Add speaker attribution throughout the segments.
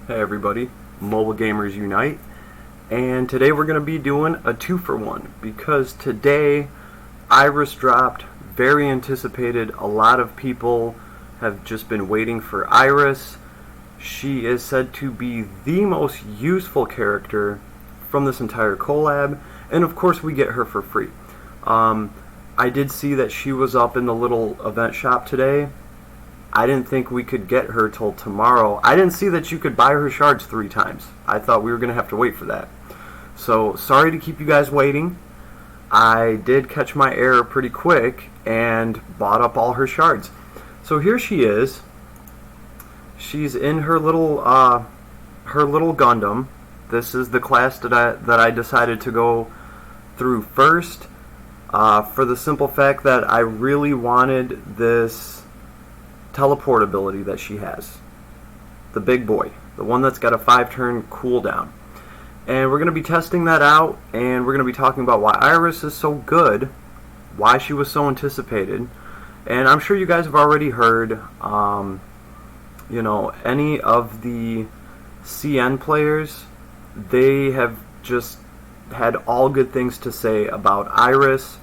Speaker 1: Hey everybody, Mobile Gamers Unite, and today we're going to be doing a 2-for-1 because today Iris dropped, very anticipated. A lot of people have just been waiting for Iris. She is said to be the most useful character from this entire collab, and of course we get her for free. I did see that she was up in the little event shop today. I didn't think we could get her till tomorrow. I didn't see that you could buy her shards 3 times. I thought we were going to have to wait for that. So, sorry to keep you guys waiting. I did catch my error pretty quick and bought up all her shards. So here she is. She's in her little Gundam. This is the class that I decided to go through first, for the simple fact that I really wanted this teleport ability that she has. The big boy. The one that's got a 5-turn cooldown. And we're going to be testing that out, and we're going to be talking about why Iris is so good, why she was so anticipated. And I'm sure you guys have already heard, any of the CN players, they have just had all good things to say about Iris.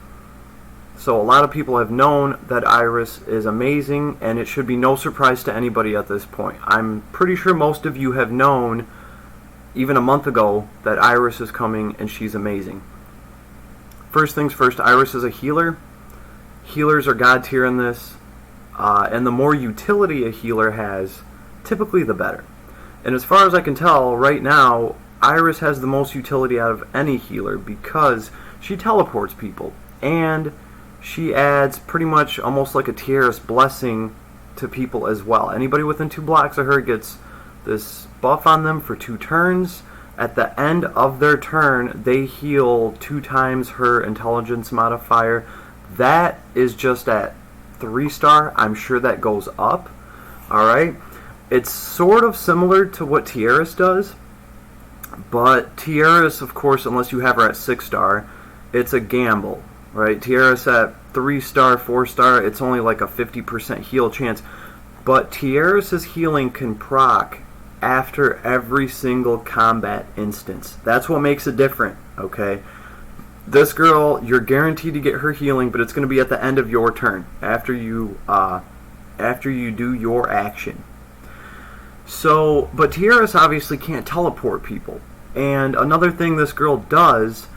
Speaker 1: So a lot of people have known that Iris is amazing, and it should be no surprise to anybody at this point. I'm pretty sure most of you have known, even a month ago, that Iris is coming and she's amazing. First things first, Iris is a healer. Healers are god tier in this, and the more utility a healer has, typically the better. And as far as I can tell, right now, Iris has the most utility out of any healer because she teleports people, and she adds pretty much almost like a Tiara's blessing to people as well. Anybody within 2 blocks of her gets this buff on them for 2 turns. At the end of their turn, they heal 2 times her intelligence modifier. That is just at 3-star. I'm sure that goes up. Alright? It's sort of similar to what Tiara's does, but Tiara's, of course, unless you have her at 6-star, it's a gamble. Right, Tiara's at 3-star, 4-star, it's only like a 50% heal chance. But Tiara's healing can proc after every single combat instance. That's what makes it different, okay? This girl, you're guaranteed to get her healing, but it's going to be at the end of your turn, after you do your action. So, but Tiara's obviously can't teleport people. And another thing this girl does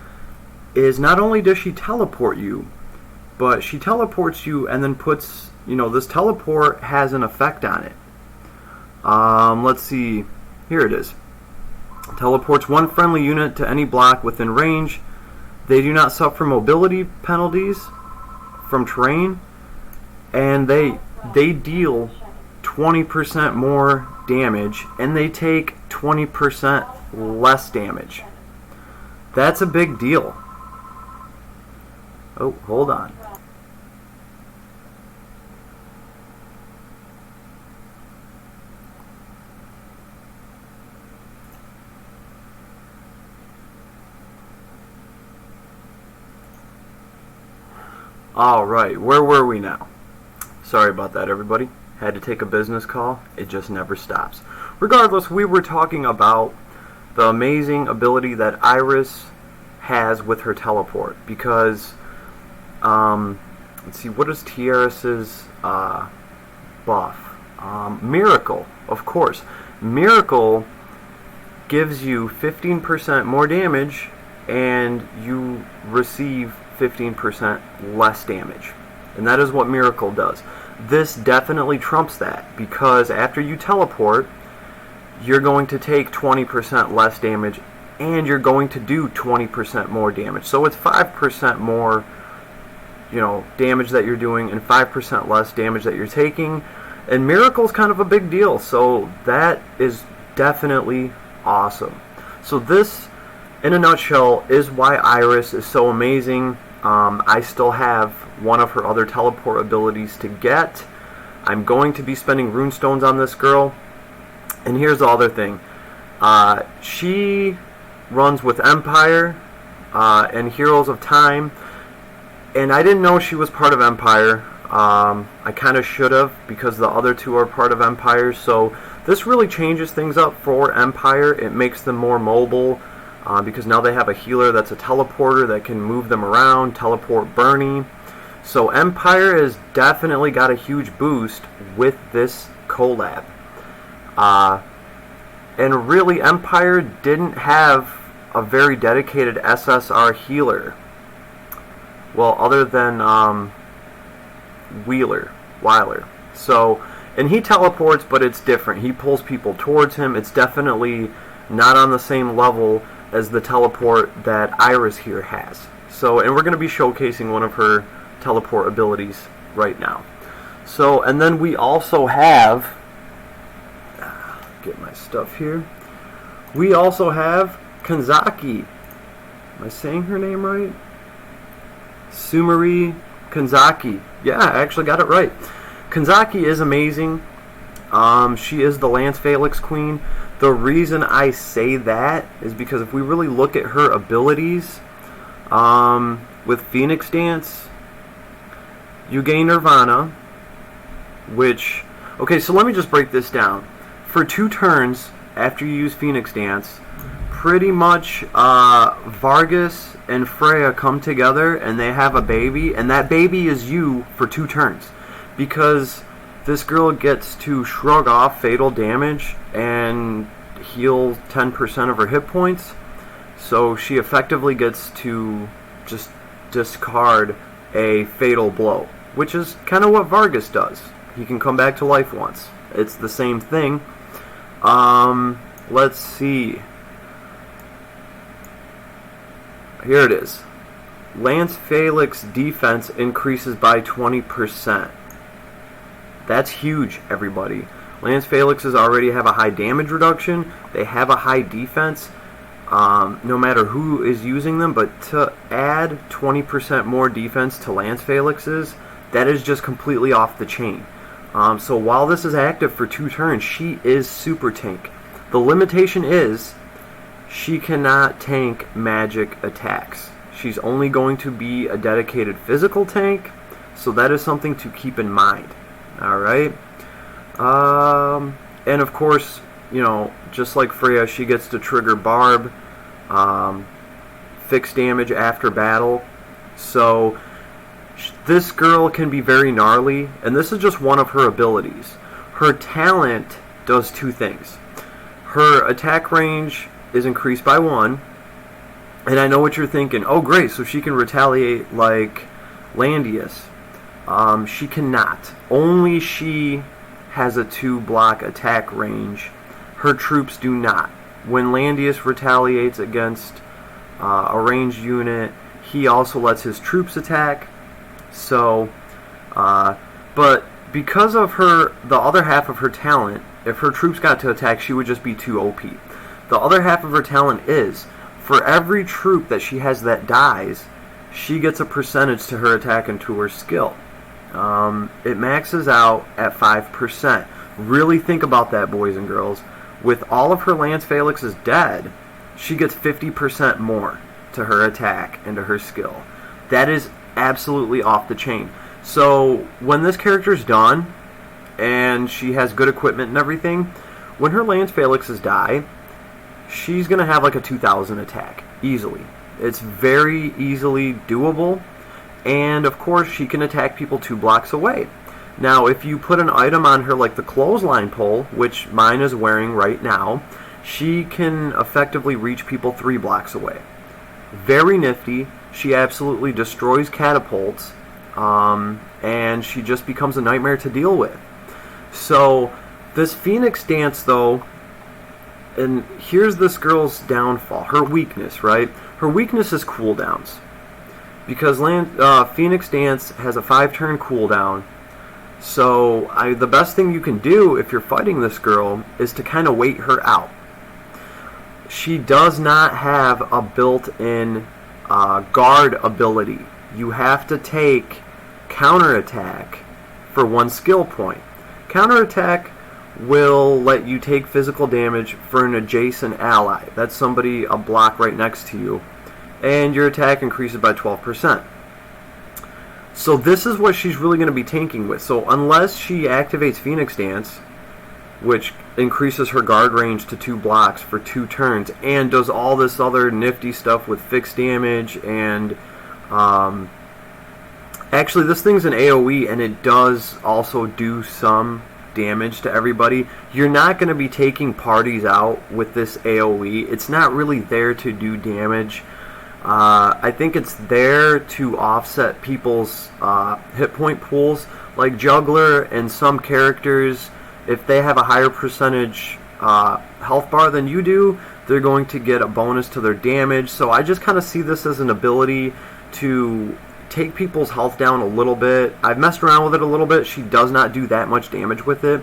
Speaker 1: is not only does she teleport you, but she teleports you and then puts, this teleport has an effect on it. Let's see, here it is. Teleports 1 friendly unit to any block within range. They do not suffer mobility penalties from terrain, and they deal 20% more damage, and they take 20% less damage. That's a big deal. Oh, hold on. Alright, where were we now? Sorry about that, everybody. Had to take a business call. It just never stops. Regardless, we were talking about the amazing ability that Iris has with her teleport, because let's see, what is Tiara's buff? Miracle, of course. Miracle gives you 15% more damage, and you receive 15% less damage. And that is what Miracle does. This definitely trumps that, because after you teleport, you're going to take 20% less damage, and you're going to do 20% more damage. So it's 5% more damage that you're doing and 5% less damage that you're taking. And Miracle's kind of a big deal, so that is definitely awesome. So this, in a nutshell, is why Iris is so amazing. I still have one of her other teleport abilities to get. I'm going to be spending runestones on this girl. And here's the other thing. She runs with Empire and Heroes of Time. And I didn't know she was part of Empire. I kind of should have, because the other 2 are part of Empire. So This really changes things up for Empire. It makes them more mobile because now they have a healer that's a teleporter that can move them around, teleport Bernie. So Empire has definitely got a huge boost with this collab. And really, Empire didn't have a very dedicated SSR healer. Well, other than Weiler. So, and he teleports, but it's different. He pulls people towards him. It's definitely not on the same level as the teleport that Iris here has. So, and we're going to be showcasing one of her teleport abilities right now. So, and then we also have, get my stuff here. We also have Kanzaki. Am I saying her name right? Sumari Kanzaki. Yeah, I actually got it right. Kanzaki is amazing. She is the Lance Phalanx Queen. The reason I say that is because if we really look at her abilities, with Phoenix Dance, you gain Nirvana, which, okay, so let me just break this down. For 2 turns after you use Phoenix Dance, pretty much Vargas and Freya come together and they have a baby, and that baby is you for 2 turns, because this girl gets to shrug off fatal damage and heal 10% of her hit points, so she effectively gets to just discard a fatal blow, which is kind of what Vargas does. He can come back to life once. It's the same thing. Let's see. Here it is. Lance Phalanx defense increases by 20%. That's huge, everybody. Lance Phalanxes already have a high damage reduction. They have a high defense, no matter who is using them. But to add 20% more defense to Lance Phalanxes, that is just completely off the chain. So while this is active for 2 turns, she is super tank. The limitation is she cannot tank magic attacks. She's only going to be a dedicated physical tank, so that is something to keep in mind. Alright? And of course, you know, just like Freya, she gets to trigger Barb, fixed damage after battle. So this girl can be very gnarly, and this is just one of her abilities. Her talent does 2 things. Her attack range is increased by 1, and I know what you're thinking. Oh great, so she can retaliate like Landius. She cannot. Only she has a 2 block attack range. Her troops do not. When Landius retaliates against a ranged unit, he also lets his troops attack. So, but because of her, the other half of her talent, if her troops got to attack, she would just be too OP. The other half of her talent is, for every troop that she has that dies, she gets a percentage to her attack and to her skill. It maxes out at 5%. Really think about that, boys and girls. With all of her Lance Phalanxes dead, she gets 50% more to her attack and to her skill. That is absolutely off the chain. So when this character's done and she has good equipment and everything, when her Lance Phalanxes die, she's going to have like a 2,000 attack easily. It's very easily doable, and of course she can attack people 2 blocks away. Now if you put an item on her like the clothesline pole, which mine is wearing right now, she can effectively reach people 3 blocks away. Very nifty. She absolutely destroys catapults, and she just becomes a nightmare to deal with. So this Phoenix Dance, though, and here's this girl's downfall, her weakness, right? Her weakness is cooldowns, because Phoenix Dance has a 5-turn cooldown. So the best thing you can do if you're fighting this girl is to kind of wait her out. She does not have a built-in guard ability. You have to take counterattack for 1 skill point. Counterattack will let you take physical damage for an adjacent ally. That's somebody a block right next to you, and your attack increases by 12%. So this is what she's really going to be tanking with. So unless she activates Phoenix Dance, which increases her guard range to 2 blocks for 2 turns, and does all this other nifty stuff with fixed damage. And actually, this thing's an AoE, and it does also do some damage to everybody. You're not going to be taking parties out with this AoE. It's not really there to do damage. I think it's there to offset people's hit point pools. Like Juggler and some characters, if they have a higher percentage health bar than you do, they're going to get a bonus to their damage. So I just kind of see this as an ability to take people's health down a little bit. I've messed around with it a little bit. She does not do that much damage with it.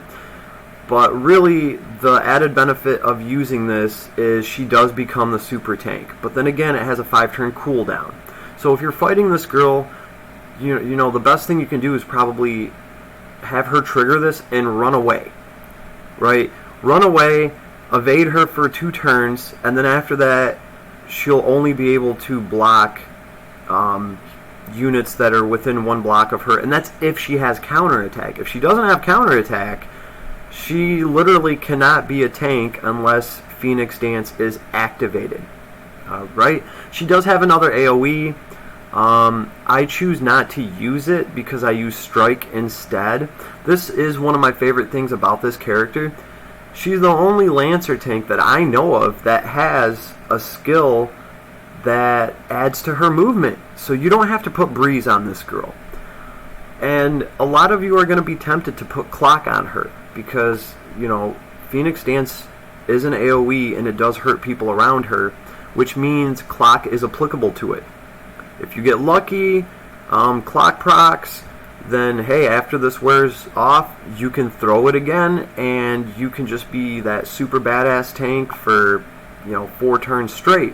Speaker 1: But really, the added benefit of using this is she does become the super tank. But then again, it has a 5-turn cooldown. So if you're fighting this girl, you know, the best thing you can do is probably have her trigger this and run away. Right? Run away, evade her for 2 turns, and then after that, she'll only be able to block units that are within 1 block of her. And that's if she has counterattack. If she doesn't have counterattack, she literally cannot be a tank unless Phoenix Dance is activated. Right? She does have another AoE. I choose not to use it because I use Strike instead. This is one of my favorite things about this character. She's the only Lancer tank that I know of that has a skill that adds to her movement. So you don't have to put Breeze on this girl. And a lot of you are going to be tempted to put Clock on her because, you know, Phoenix Dance is an AoE and it does hurt people around her, which means Clock is applicable to it. If you get lucky, Clock procs, then hey, after this wears off, you can throw it again and you can just be that super badass tank for, 4 turns straight.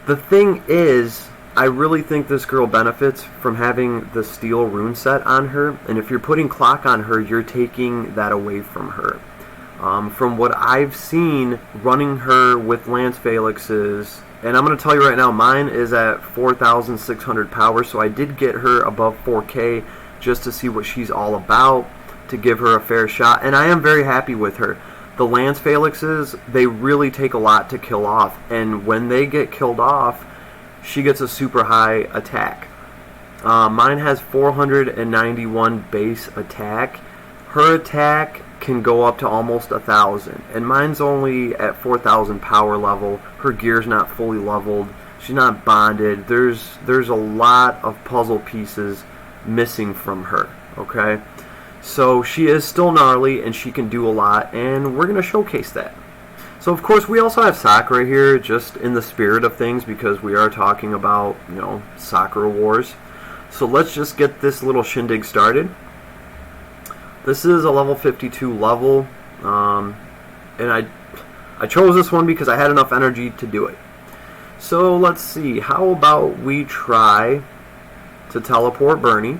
Speaker 1: The thing is, I really think this girl benefits from having the steel rune set on her, and if you're putting Clock on her, you're taking that away from her. From what I've seen, running her with Lance Phalanxes, and I'm going to tell you right now, mine is at 4,600 power, so I did get her above 4K just to see what she's all about, to give her a fair shot, and I am very happy with her. The Lance Phalanxes, they really take a lot to kill off, and when they get killed off, she gets a super high attack. Mine has 491 base attack. Her attack can go up to almost 1,000, and mine's only at 4,000 power level. Her gear's not fully leveled. She's not bonded. There's a lot of puzzle pieces missing from her, okay? So she is still gnarly, and she can do a lot, and we're going to showcase that. So, of course, we also have Sakura here, just in the spirit of things, because we are talking about, Sakura Wars. So let's just get this little shindig started. This is a level 52 level, and I chose this one because I had enough energy to do it. So let's see, how about we try to teleport Bernie.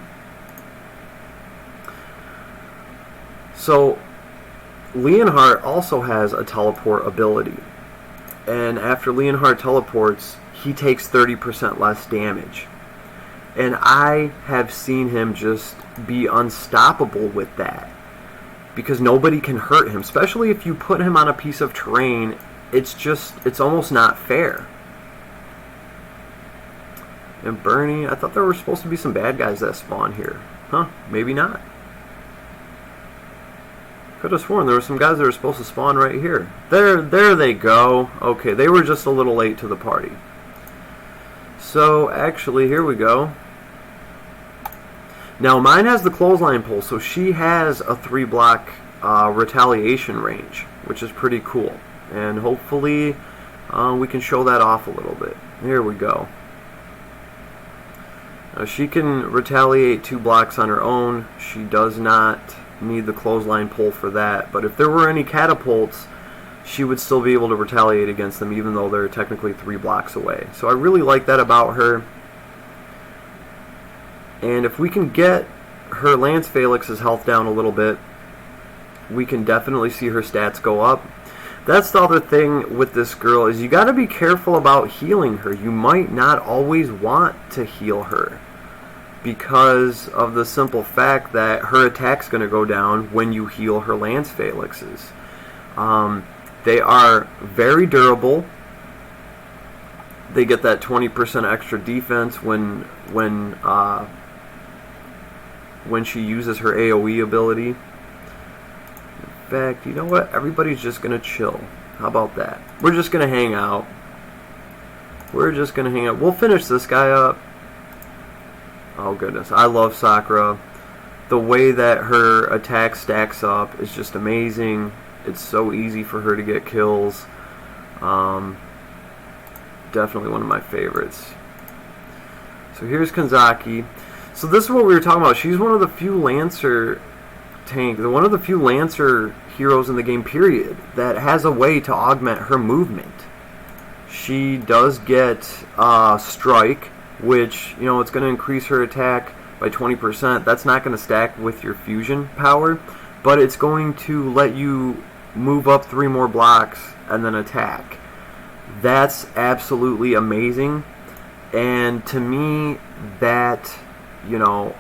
Speaker 1: So Leonhardt also has a teleport ability, and after Leonhardt teleports, he takes 30% less damage. And I have seen him just be unstoppable with that, because nobody can hurt him, especially if you put him on a piece of terrain. It's almost not fair. And Bernie, I thought there were supposed to be some bad guys that spawn here. Huh, maybe not. Could have sworn there were some guys that were supposed to spawn right here. There they go. Okay, they were just a little late to the party. So, actually, here we go. Now, mine has the clothesline pull, so she has a 3-block retaliation range, which is pretty cool. And hopefully, we can show that off a little bit. Here we go. Now, she can retaliate 2 blocks on her own. She does not need the clothesline pull for that, but if there were any catapults, she would still be able to retaliate against them, even though they're technically 3 blocks away. So I really like that about her. And if we can get her Lance Phalanx's health down a little bit, we can definitely see her stats go up. That's the other thing with this girl, is you got to be careful about healing her. You might not always want to heal her. because of the simple fact that her attack's going to go down when you heal her Lance Phalanxes. They are very durable. They get that 20% extra defense when she uses her AoE ability. In fact, you know what? Everybody's just going to chill. How about that? We're just going to hang out. We'll finish this guy up. Oh goodness, I love Sakura. The way that her attack stacks up is just amazing. It's so easy for her to get kills. Definitely one of my favorites. So here's Kanzaki. So this is what we were talking about. She's one of the few Lancer one of the few Lancer heroes in the game, period, that has a way to augment her movement. She does get Strike, which, you know, it's going to increase her attack by 20%. That's not going to stack with your fusion power, but it's going to let you move up 3 more blocks and then attack. That's absolutely amazing. And to me, that, you know,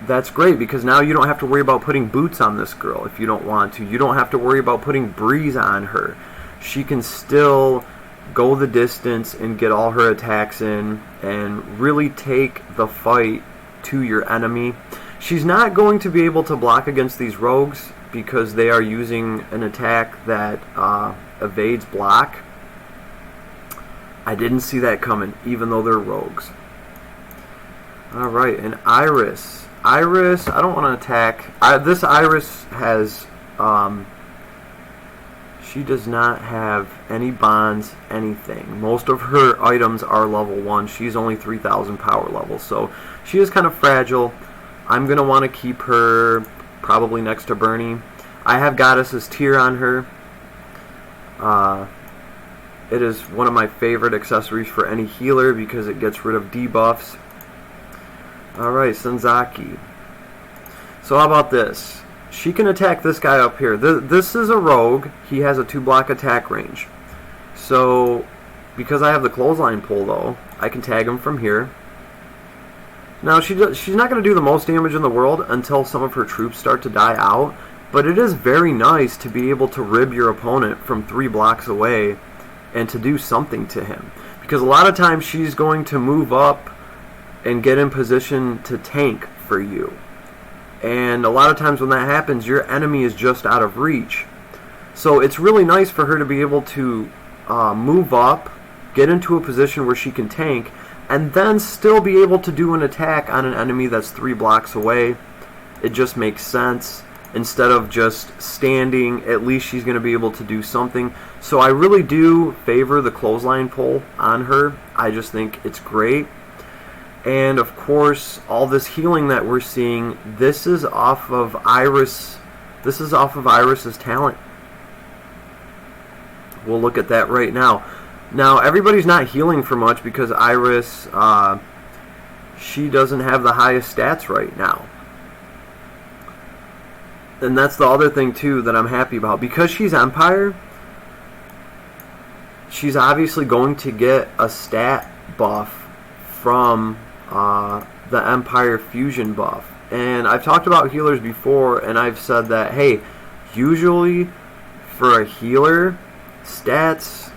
Speaker 1: that's great, because now you don't have to worry about putting boots on this girl if you don't want to. You don't have to worry about putting breeze on her. She can still go the distance and get all her attacks in and really take the fight to your enemy. She's not going to be able to block against these rogues because they are using an attack that evades block. I didn't see that coming, even though they're rogues. Alright, and Iris. Iris, I don't want to attack. This Iris has... she does not have any bonds, anything. Most of her items are level 1. She's only 3,000 power level, so she is kind of fragile. I'm going to want to keep her probably next to Bernie. I have Goddess's Tear on her. It is one of my favorite accessories for any healer because it gets rid of debuffs. Alright, Kanzaki. So how about this? She can attack this guy up here. This is a rogue. He has a 2-block attack range. So, because I have the clothesline pull, though, I can tag him from here. Now, she's not going to do the most damage in the world until some of her troops start to die out, but it is very nice to be able to rib your opponent from 3 blocks away and to do something to him. Because a lot of times she's going to move up and get in position to tank for you. And a lot of times when that happens, your enemy is just out of reach. So it's really nice for her to be able to move up, get into a position where she can tank, and then still be able to do an attack on an enemy that's 3 blocks away. It just makes sense. Instead of just standing, at least she's going to be able to do something. So I really do favor the clothesline pull on her. I just think it's great. And of course, all this healing that we're seeing, this is off of Iris. This is off of Iris's talent. We'll look at that right now. Now, everybody's not healing for much because Iris, she doesn't have the highest stats right now. And that's the other thing, too, that I'm happy about. Because she's Empire, she's obviously going to get a stat buff from the Empire Fusion buff. And I've talked about healers before, and I've said that, hey, usually for a healer, stats,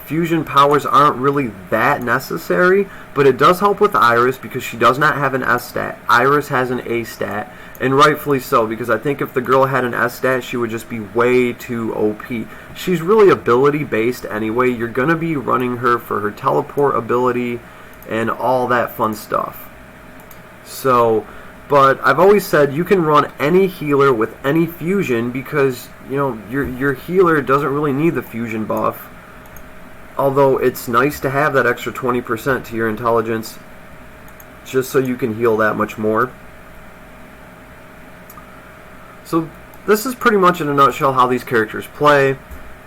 Speaker 1: fusion powers aren't really that necessary, but it does help with Iris because she does not have an S stat. Iris has an A stat, and rightfully so, because I think if the girl had an S stat, she would just be way too OP. She's really ability based anyway. You're going to be running her for her teleport ability and all that fun stuff. So, but I've always said you can run any healer with any fusion because, you know, your healer doesn't really need the fusion buff. Although it's nice to have that extra 20% to your intelligence just so you can heal that much more. So this is pretty much in a nutshell how these characters play.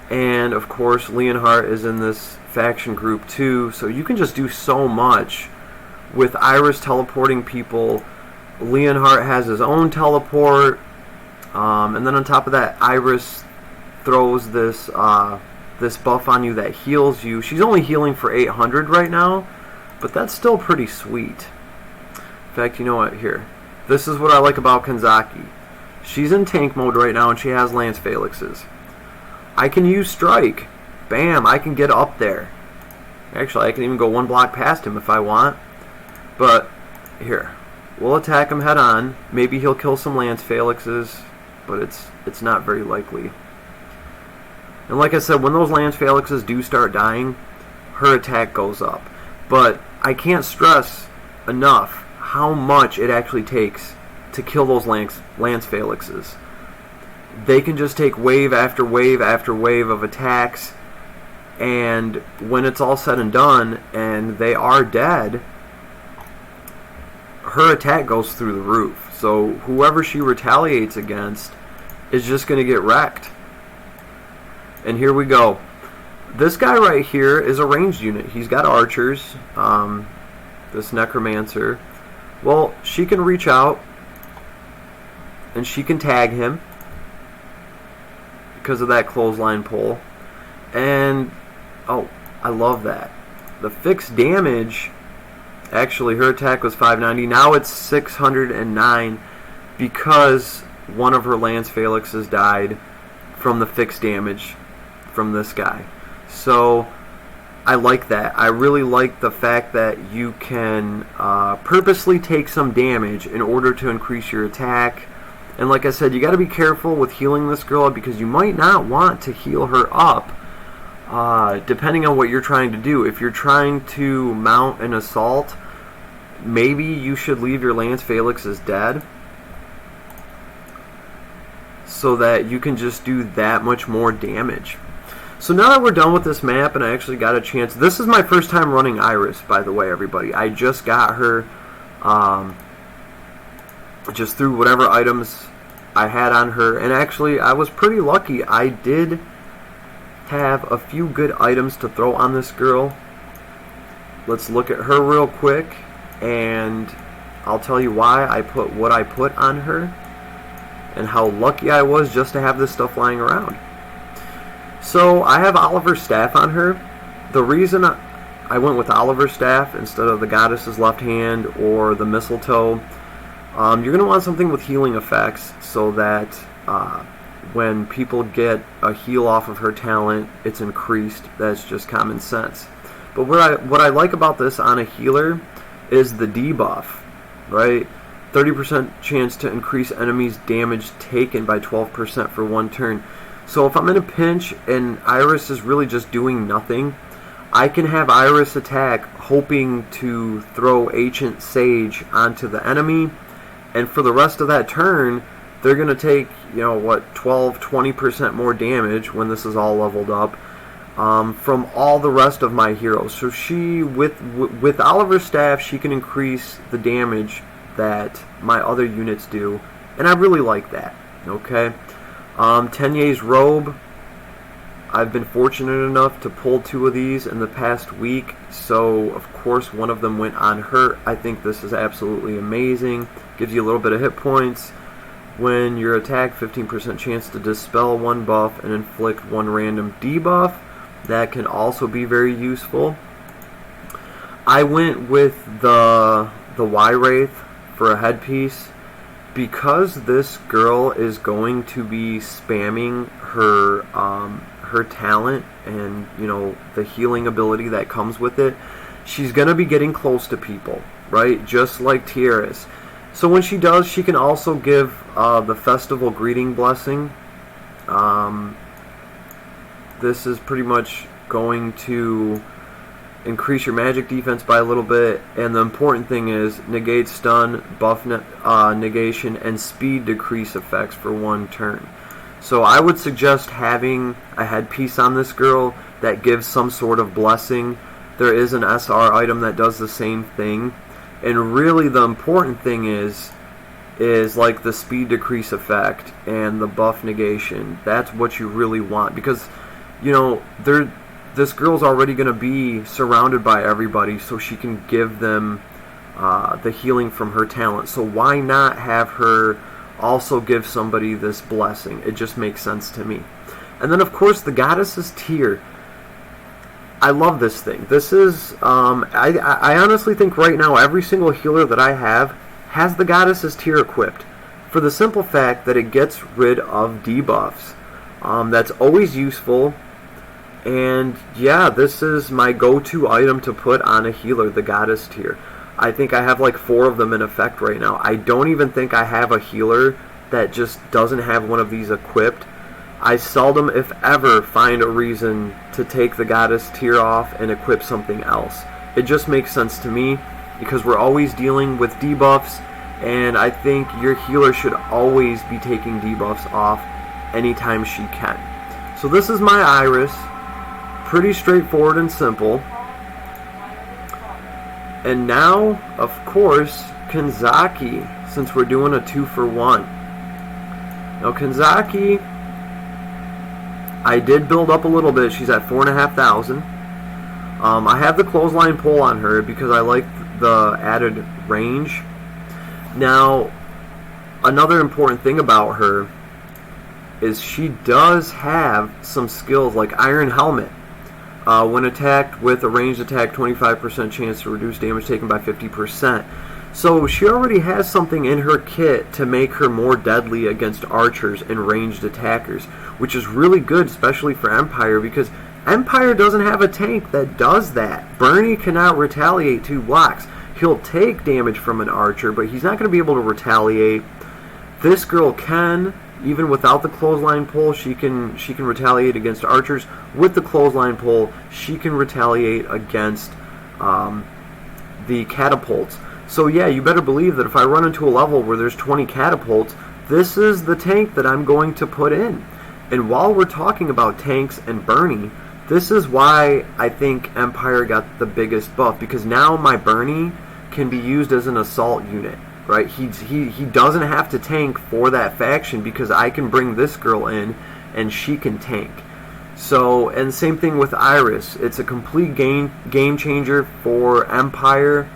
Speaker 1: And of course Leonhardt is in this faction group too, so you can just do so much with Iris teleporting people. Leonhardt has his own teleport, and then on top of that, Iris throws this this buff on you that heals you. She's only healing for 800 right now, but that's still pretty sweet. In fact, you know what? Here. This is what I like about Kanzaki. She's in tank mode right now, and she has Lance Phalanxes. I can use Strike. Bam, I can get up there. Actually, I can even go one block past him if I want. But, here. We'll attack him head on. Maybe he'll kill some Lance Phalanxes, but it's not very likely. And like I said, when those Lance Phalanxes do start dying, her attack goes up. But I can't stress enough how much it actually takes to kill those Lance Phalanxes. They can just take wave after wave after wave of attacks, and when it's all said and done and they are dead, her attack goes through the roof. So whoever she retaliates against is just going to get wrecked. And here we go. This guy right here is a ranged unit. He's got archers, this necromancer. Well, she can reach out and she can tag him because of that clothesline pull. And, oh, I love that. The fixed damage, actually her attack was 590. Now it's 609 because one of her Lance Phalanxes died from the fixed damage from this guy. So I like that. I really like the fact that you can purposely take some damage in order to increase your attack. And like I said, you got to be careful with healing this girl because you might not want to heal her up depending on what you're trying to do. If you're trying to mount an assault, maybe you should leave your Lance Phalanxes dead so that you can just do that much more damage. So now that we're done with this map and I actually got a chance, this is my first time running Iris, by the way, everybody. I just got her just through whatever items I had on her, and actually I was pretty lucky. I did have a few good items to throw on this girl. Let's look at her real quick, and I'll tell you why I put what I put on her and how lucky I was just to have this stuff lying around. So I have Oliver's staff on her. The reason I went with Oliver's staff instead of the Goddess's left hand or the mistletoe, you're going to want something with healing effects so that when people get a heal off of her talent, it's increased. That's just common sense. But what I like about this on a healer is the debuff, right? 30% chance to increase enemies' damage taken by 12% for one turn. So if I'm in a pinch and Iris is really just doing nothing, I can have Iris attack hoping to throw Ancient Sage onto the enemy, and for the rest of that turn, they're going to take, 12-20% more damage when this is all leveled up from all the rest of my heroes. So she, with Oliver's staff, she can increase the damage that my other units do, and I really like that, okay? Tenyer's robe, I've been fortunate enough to pull 2 of these in the past week, so of course one of them went on her. I think this is absolutely amazing. Gives you a little bit of hit points. When you're attacked, 15% chance to dispel 1 buff and inflict 1 random debuff. That can also be very useful. I went with the Y-Wraith for a headpiece. Because this girl is going to be spamming her her talent and the healing ability that comes with it, she's going to be getting close to people, right? Just like Tiaris. So when she does, she can also give the festival greeting blessing. This is pretty much going to increase your magic defense by a little bit, and the important thing is negate stun, buff negation, and speed decrease effects for 1 turn. So I would suggest having a headpiece on this girl that gives some sort of blessing. There is an SR item that does the same thing, and really the important thing is like the speed decrease effect and the buff negation. That's what you really want, because this girl's already going to be surrounded by everybody, so she can give them the healing from her talent. So why not have her also give somebody this blessing? It just makes sense to me. And then, of course, the Goddess's tier. I love this thing. This is, I honestly think right now every single healer that I have has the Goddess's tier equipped for the simple fact that it gets rid of debuffs. That's always useful. And yeah, this is my go-to item to put on a healer, the Goddess tier. I think I have like 4 of them in effect right now. I don't even think I have a healer that just doesn't have one of these equipped. I seldom, if ever, find a reason to take the Goddess tier off and equip something else. It just makes sense to me because we're always dealing with debuffs, and I think your healer should always be taking debuffs off anytime she can. So this is my Iris. Pretty straightforward and simple. And now, of course, Kanzaki, since we're doing a 2-for-1. Now Kanzaki, I did build up a little bit. She's at 4,500. I have the clothesline pull on her because I like the added range. Now, another important thing about her is she does have some skills like Iron Helmet. When attacked with a ranged attack, 25% chance to reduce damage taken by 50%. So she already has something in her kit to make her more deadly against archers and ranged attackers, which is really good, especially for Empire, because Empire doesn't have a tank that does that. Bernie cannot retaliate 2 blocks. He'll take damage from an archer, but he's not going to be able to retaliate. This girl can. Even without the clothesline pull, she can retaliate against archers. With the clothesline pull, she can retaliate against the catapults. So yeah, you better believe that if I run into a level where there's 20 catapults, this is the tank that I'm going to put in. And while we're talking about tanks and Bernie, this is why I think Empire got the biggest buff, because now my Bernie can be used as an assault unit. Right, he doesn't have to tank for that faction because I can bring this girl in and she can tank. So, and same thing with Iris. It's a complete game changer for Empire.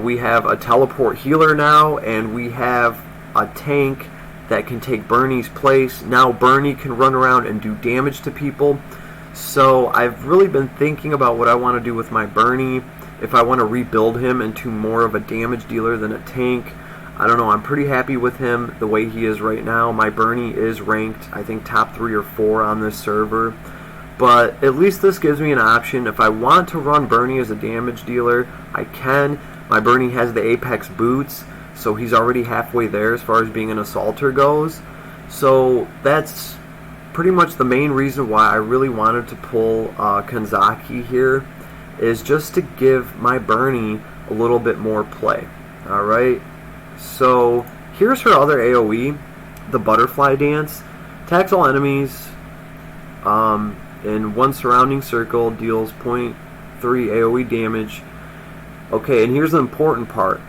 Speaker 1: We have a teleport healer now, and we have a tank that can take Bernie's place. Now Bernie can run around and do damage to people. So I've really been thinking about what I want to do with my Bernie. If I want to rebuild him into more of a damage dealer than a tank. I don't know, I'm pretty happy with him the way he is right now. My Bernie is ranked, I think, top 3 or 4 on this server. But at least this gives me an option. If I want to run Bernie as a damage dealer, I can. My Bernie has the Apex boots, so he's already halfway there as far as being an assaulter goes. So that's pretty much the main reason why I really wanted to pull Kanzaki here, is just to give my Bernie a little bit more play. Alright, so here's her other AoE, the Butterfly Dance. Attacks all enemies in one surrounding circle, deals 0.3 AoE damage. Okay, and here's the important part.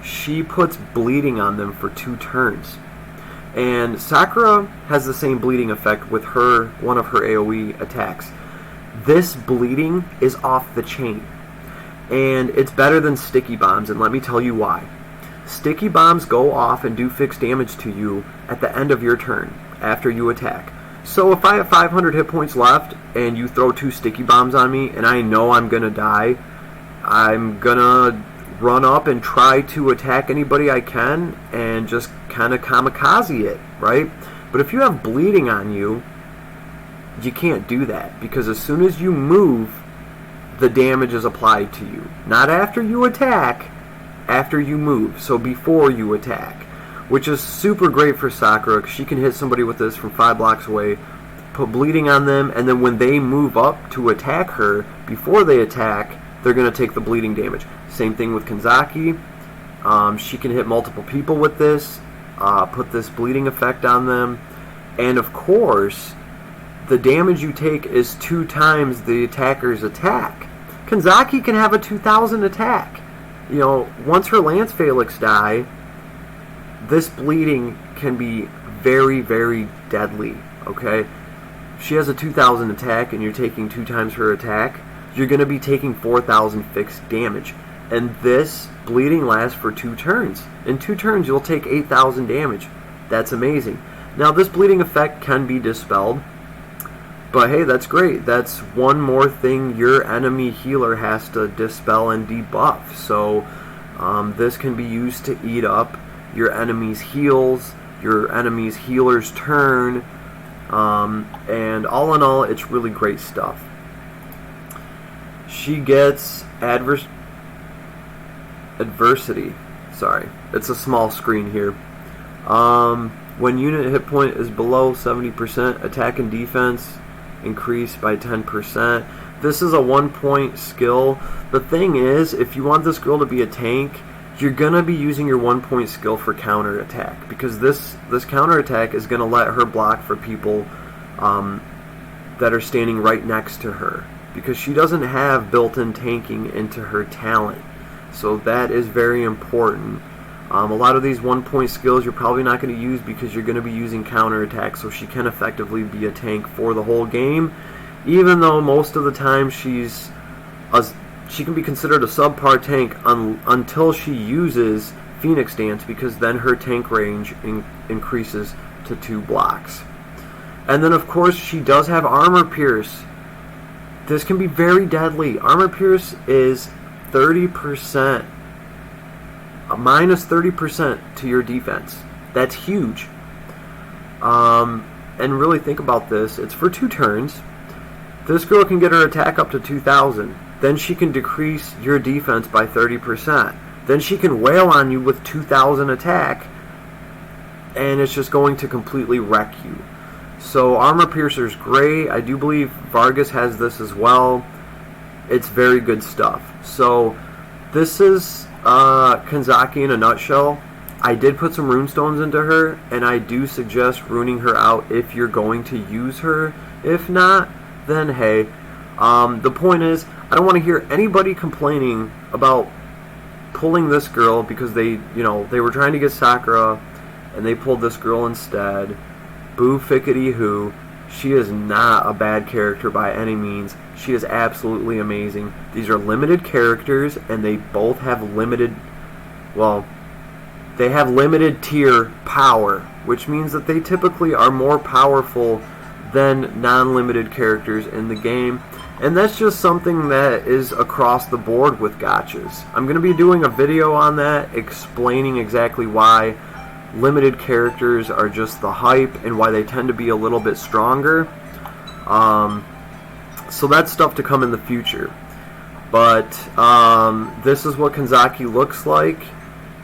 Speaker 1: She puts bleeding on them for 2 turns. And Sakura has the same bleeding effect with one of her AoE attacks. This bleeding is off the chain, and it's better than sticky bombs, and let me tell you why. Sticky bombs go off and do fixed damage to you at the end of your turn, after you attack. So if I have 500 hit points left, and you throw 2 sticky bombs on me, and I know I'm gonna die, I'm gonna run up and try to attack anybody I can, and just kind of kamikaze it, right? But if you have bleeding on you, you can't do that, because as soon as you move, the damage is applied to you. Not after you attack, after you move, so before you attack. Which is super great for Sakura, because she can hit somebody with this from 5 blocks away, put bleeding on them, and then when they move up to attack her, before they attack, they're going to take the bleeding damage. Same thing with Kanzaki. She can hit multiple people with this, put this bleeding effect on them, and of course, the damage you take is 2 times the attacker's attack. Kanzaki can have a 2,000 attack. You know, once her Lance Phalanx die, this bleeding can be very, very deadly, okay? If she has a 2,000 attack and you're taking 2 times her attack, you're going to be taking 4,000 fixed damage. And this bleeding lasts for 2 turns. In 2 turns, you'll take 8,000 damage. That's amazing. Now, this bleeding effect can be dispelled. But hey, that's great. That's one more thing your enemy healer has to dispel and debuff. So This can be used to eat up your enemy's heals, your enemy's healer's turn, and all in all, it's really great stuff. She gets adversity. Sorry, it's a small screen here. When unit hit point is below 70%, attack and defense increase by 10%. This is a 1-point skill. The thing is, if you want this girl to be a tank, you're going to be using your 1-point skill for counterattack, because this counterattack is going to let her block for people that are standing right next to her, because she doesn't have built-in tanking into her talent. So that is very important. A lot of these 1-point skills you're probably not going to use because you're going to be using counterattack, so she can effectively be a tank for the whole game, even though most of the time she can be considered a subpar tank until she uses Phoenix Dance, because then her tank range increases to 2 blocks. And then of course she does have Armor Pierce. This can be very deadly. Armor Pierce is 30%, minus 30% to your defense. That's huge. And really think about this. It's for 2 turns. This girl can get her attack up to 2,000. Then she can decrease your defense by 30%. Then she can wail on you with 2,000 attack, and it's just going to completely wreck you. So Armor Piercer's great. I do believe Vargas has this as well. It's very good stuff. So this is Kanzaki in a nutshell. I did put some runestones into her, and I do suggest runing her out if you're going to use her. If not, then hey. The point is, I don't want to hear anybody complaining about pulling this girl because they were trying to get Sakura and they pulled this girl instead. Boo fickety who. She is not a bad character by any means. She is absolutely amazing. These are limited characters, and they both have limited tier power, which means that they typically are more powerful than non-limited characters in the game. And that's just something that is across the board with gachas. I'm going to be doing a video on that, explaining exactly why limited characters are just the hype and why they tend to be a little bit stronger. So that's stuff to come in the future. But this is what Kanzaki looks like.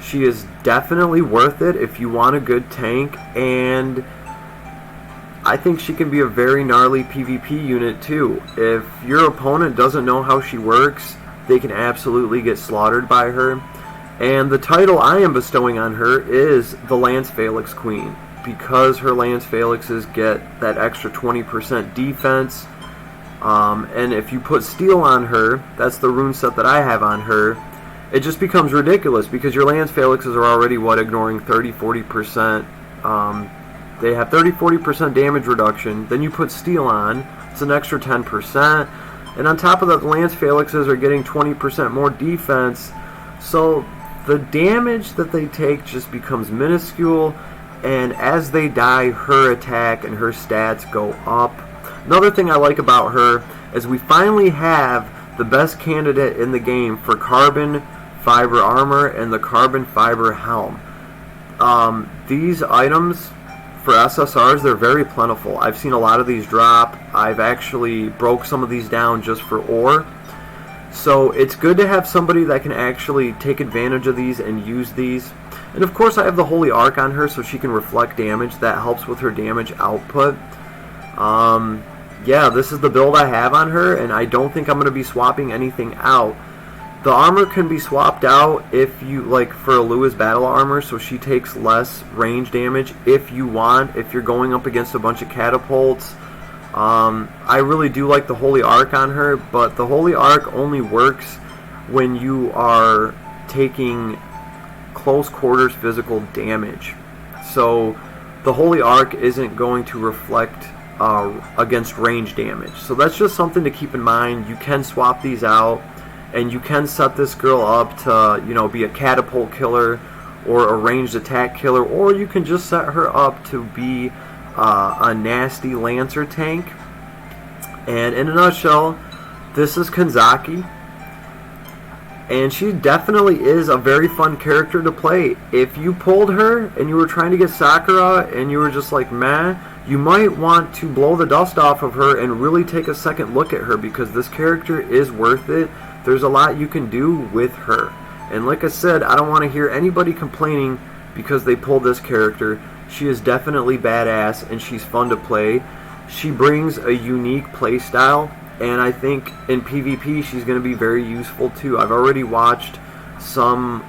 Speaker 1: She is definitely worth it if you want a good tank, and I think she can be a very gnarly PvP unit too. If your opponent doesn't know how she works, they can absolutely get slaughtered by her. And the title I am bestowing on her is the Lance Phalanx Queen, because her Lance Phalanxes get that extra 20% defense. And if you put steel on her, that's the rune set that I have on her, it just becomes ridiculous, because your Lance Phalanxes are already, ignoring 30-40%. They have 30-40% damage reduction. Then you put steel on, it's an extra 10%. And on top of that, the Lance Phalanxes are getting 20% more defense. So the damage that they take just becomes minuscule, and as they die, her attack and her stats go up. Another thing I like about her is we finally have the best candidate in the game for carbon fiber armor and the carbon fiber helm. These items for SSRs, they're very plentiful. I've seen a lot of these drop. I've actually broke some of these down just for ore. So it's good to have somebody that can actually take advantage of these and use these. And of course I have the Holy Arc on her so she can reflect damage. That helps with her damage output. Yeah, this is the build I have on her, and I don't think I'm going to be swapping anything out. The armor can be swapped out if you, for Alua's battle armor, so she takes less range damage if you want, if you're going up against a bunch of catapults. I really do like the Holy Arc on her, but the Holy Arc only works when you are taking close quarters physical damage. So the Holy Arc isn't going to reflect against range damage. So that's just something to keep in mind. You can swap these out, and you can set this girl up to, be a catapult killer or a ranged attack killer, or you can just set her up to be a nasty Lancer tank. And in a nutshell, this is Kanzaki. And she definitely is a very fun character to play. If you pulled her and you were trying to get Sakura and you were just like, meh, you might want to blow the dust off of her and really take a second look at her, because this character is worth it. There's a lot you can do with her. And like I said, I don't want to hear anybody complaining because they pulled this character. She is definitely badass and she's fun to play. She brings a unique play style, and I think in PvP she's going to be very useful too. I've already watched some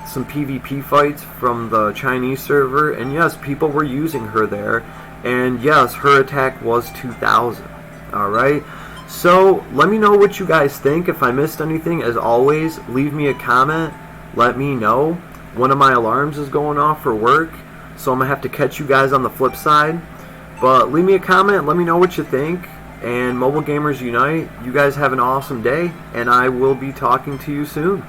Speaker 1: PvP fights from the Chinese server, and yes, people were using her there, and yes, her attack was 2000. Alright, so let me know what you guys think. If I missed anything, as always, leave me a comment, let me know. One of my alarms is going off for work, so I'm going to have to catch you guys on the flip side. But leave me a comment, let me know what you think. And Mobile Gamers Unite, you guys have an awesome day, and I will be talking to you soon.